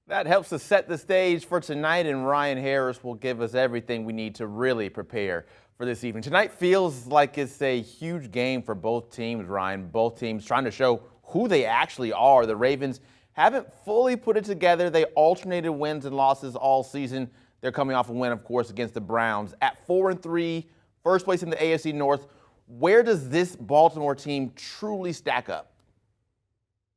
That helps to set the stage for tonight, and Ryan Harris will give us everything we need to really prepare for this evening. Tonight feels like it's a huge game for both teams, Ryan. Both teams trying to show who they actually are. The Ravens haven't fully put it together. They alternated wins and losses all season. They're coming off a win, of course, against the Browns. At 4-3, first place in the AFC North, where does this Baltimore team truly stack up?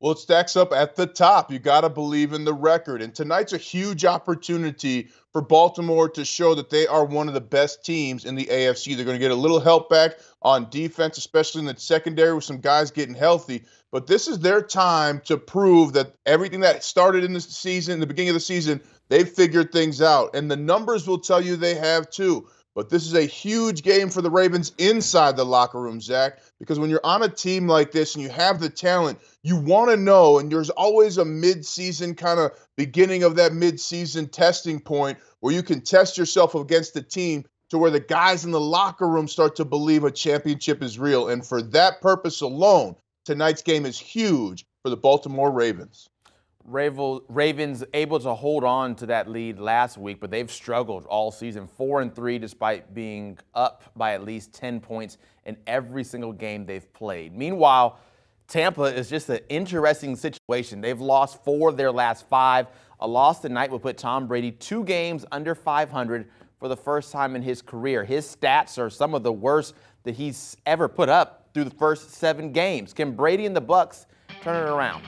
Well, it stacks up at the top. You got to believe in the record. And tonight's a huge opportunity for Baltimore to show that they are one of the best teams in the AFC. They're going to get a little help back on defense, especially in the secondary with some guys getting healthy. But this is their time to prove that everything that started in the season, in the beginning of the season, they've figured things out. And the numbers will tell you they have too. But this is a huge game for the Ravens inside the locker room, Zach, because when you're on a team like this and you have the talent, you want to know, and there's always a mid-season kind of beginning of that mid-season testing point where you can test yourself against the team to where the guys in the locker room start to believe a championship is real. And for that purpose alone, tonight's game is huge for the Baltimore Ravens. Ravens able to hold on to that lead last week, but they've struggled all season, 4-3, despite being up by at least 10 points in every single game they've played. Meanwhile, Tampa is just an interesting situation. They've lost 4 of their last 5. A loss tonight will put Tom Brady 2 games under 500 for the first time in his career. His stats are some of the worst that he's ever put up through the first 7 games. Can Brady and the Bucs turn it around?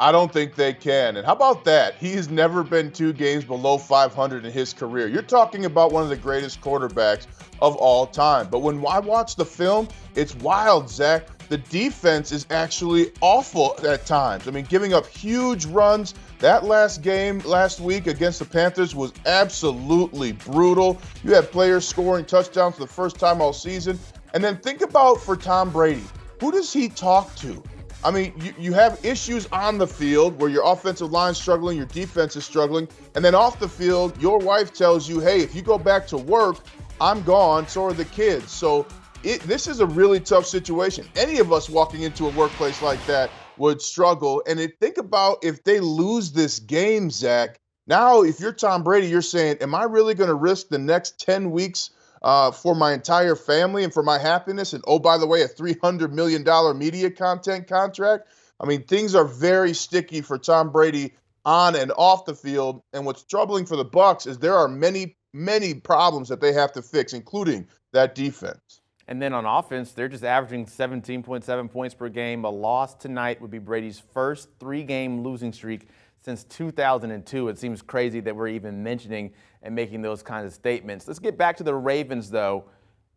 I don't think they can. And how about that? He has never been 2 games below 500 in his career. You're talking about one of the greatest quarterbacks of all time. But when I watch the film, it's wild, Zach. The defense is actually awful at times. I mean, giving up huge runs. That last game last week against the Panthers was absolutely brutal. You had players scoring touchdowns for the first time all season. And then think about for Tom Brady, who does he talk to? I mean, you have issues on the field where your offensive line's struggling, your defense is struggling, and then off the field, your wife tells you, hey, if you go back to work, I'm gone, so are the kids. So this is a really tough situation. Any of us walking into a workplace like that would struggle. And think about if they lose this game, Zach. Now, if you're Tom Brady, you're saying, am I really going to risk the next 10 weeks for my entire family and for my happiness? And oh, by the way, a $300 million media content contract. I mean, things are very sticky for Tom Brady on and off the field. And what's troubling for the Bucs is there are many, many problems that they have to fix, including that defense. And then on offense, they're just averaging 17.7 points per game. A loss tonight would be Brady's first 3-game losing streak since 2002. It seems crazy that we're even mentioning and making those kinds of statements. Let's get back to the Ravens, though.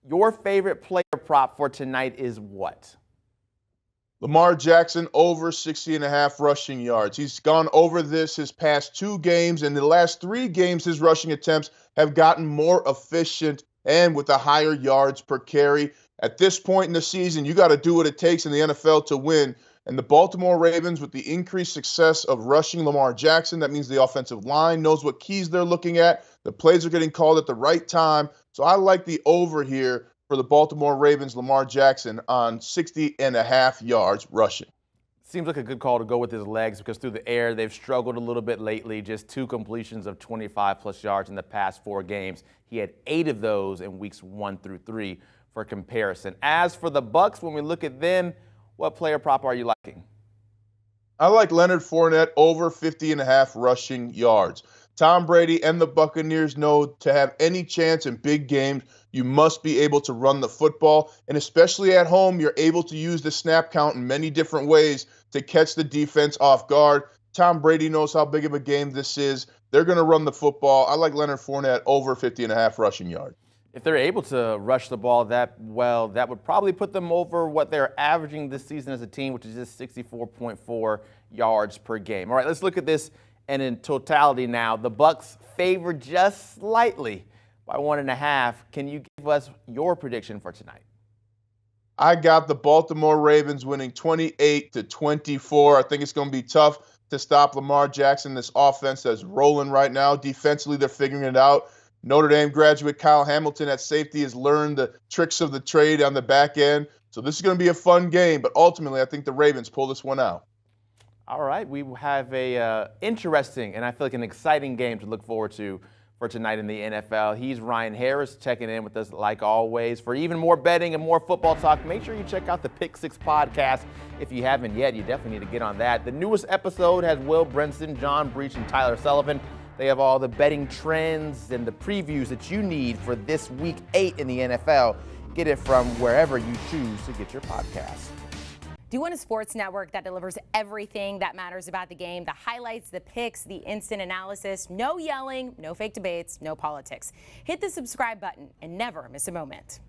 Your favorite player prop for tonight is what? Lamar Jackson over 60.5 rushing yards. He's gone over this his past 2 games. In the last 3 games, his rushing attempts have gotten more efficient and with a higher yards per carry. At this point in the season, you got to do what it takes in the NFL to win. And the Baltimore Ravens, with the increased success of rushing Lamar Jackson, that means the offensive line knows what keys they're looking at. The plays are getting called at the right time. So I like the over here for the Baltimore Ravens, Lamar Jackson on 60.5 yards rushing. Seems like a good call to go with his legs because through the air, they've struggled a little bit lately. Just 2 completions of 25-plus yards in the past 4 games. He had 8 of those in weeks 1 through 3 for comparison. As for the Bucs, when we look at them, what player prop are you liking? I like Leonard Fournette over 50.5 rushing yards. Tom Brady and the Buccaneers know to have any chance in big games, you must be able to run the football. And especially at home, you're able to use the snap count in many different ways to catch the defense off guard. Tom Brady knows how big of a game this is. They're going to run the football. I like Leonard Fournette over 50.5 rushing yards. If they're able to rush the ball that well, that would probably put them over what they're averaging this season as a team, which is just 64.4 yards per game. All right, let's look at this and in totality now. The Bucs favor just slightly by 1.5. Can you give us your prediction for tonight? I got the Baltimore Ravens winning 28-24. I think it's going to be tough to stop Lamar Jackson, this offense that's rolling right now. Defensively, they're figuring it out. Notre Dame graduate Kyle Hamilton at safety has learned the tricks of the trade on the back end. So this is going to be a fun game, but ultimately I think the Ravens pull this one out. All right, we have a interesting and I feel like an exciting game to look forward to for tonight in the NFL. He's Ryan Harris checking in with us like always. For even more betting and more football talk, make sure you check out the Pick 6 podcast. If you haven't yet, you definitely need to get on that. The newest episode has Will Brinson, John Breach, and Tyler Sullivan. They have all the betting trends and the previews that you need for this Week 8 in the NFL. Get it from wherever you choose to get your podcast. Do you want a sports network that delivers everything that matters about the game? The highlights, the picks, the instant analysis, no yelling, no fake debates, no politics. Hit the subscribe button and never miss a moment.